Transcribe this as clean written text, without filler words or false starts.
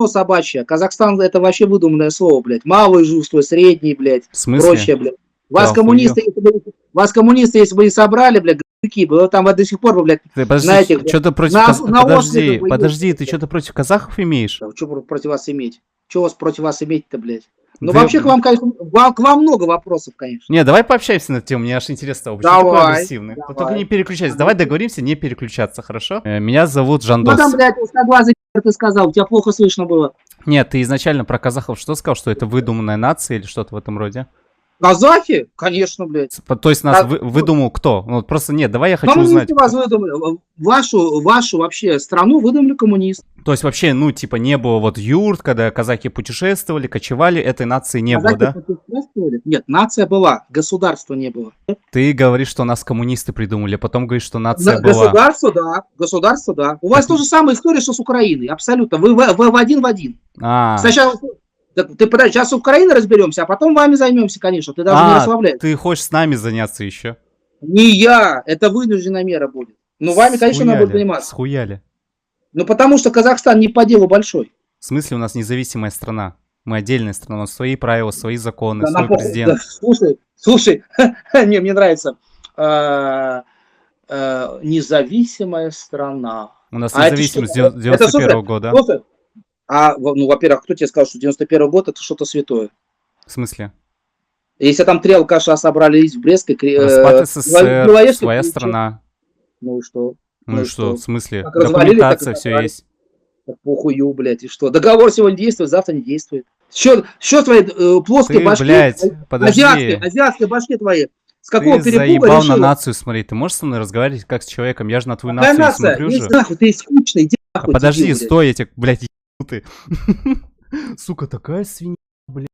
собачье. Казахстан это вообще выдуманное слово, блядь. Малый жустой, средний, блядь. В смысле? Прочее, блядь. Вас Да, коммунисты, если бы не собрали, блядь, говнюки, вы там до сих пор, блядь, Ты, подожди, знаете, что-то против подожди, ты что-то против казахов имеешь? Что против вас иметь? Что вас против вас иметь-то, блядь? Ну, Да, вообще, к вам, конечно, к вам много вопросов, конечно. Не, давай пообщаемся на эту тему, мне аж интересно. Почему такой агрессивный? Вот только не переключайся. Давай договоримся не переключаться, хорошо? Меня зовут Жандос. Ну, там, блядь, узкоглазый ты сказал, у тебя плохо слышно было. Нет, ты изначально про казахов что сказал, что это выдуманная нация или что-то в этом роде? Казахи? Конечно, блядь. То есть нас выдумал кто? Ну, просто нет, давай я хочу узнать. Коммунисты вас выдумали. Вашу вообще страну выдумали коммунисты. То есть вообще, ну, типа, не было вот юрт, когда казаки путешествовали, кочевали, этой нации не было, да? Нет, нация была, государства не было. Ты говоришь, что нас коммунисты придумали, а потом говоришь, что нация была. Государство, да. У вас тоже самая история, что с Украиной, абсолютно. Вы в один. Сначала... Ты подожди, сейчас с Украиной разберемся, а потом вами займемся, конечно. Ты даже не расслабляйся. Ты хочешь с нами заняться еще? Не я, это вынужденная мера будет. Ну, вами, конечно, надо будет заниматься. Схуяли. Ну, потому что Казахстан не по делу большой. В смысле, у нас независимая страна? Мы отдельная страна, у нас свои правила, свои законы, свой президент. Слушай, мне нравится. Независимая страна. У нас независимость с 91-го года. Ну, во-первых, кто тебе сказал, что 91-й год это что-то святое? В смысле? Если там 3 алкаша собрались в Брест, своя страна. Ну и что? Ну и что, в смысле? Документация, все есть. Похую, блядь, и что? Договор сегодня действует, завтра не действует. Что твои плоские башки? Блядь, подожди. Азиатские башки твои. С какого ты заебал на нацию смотреть. Ты можешь со мной разговаривать как с человеком? Я же на твою нацию не смотрю же. Нахуй, ты скучный, иди нахуй. Подожди, стой, я тебе, блядь, ты. Сука, такая свинья.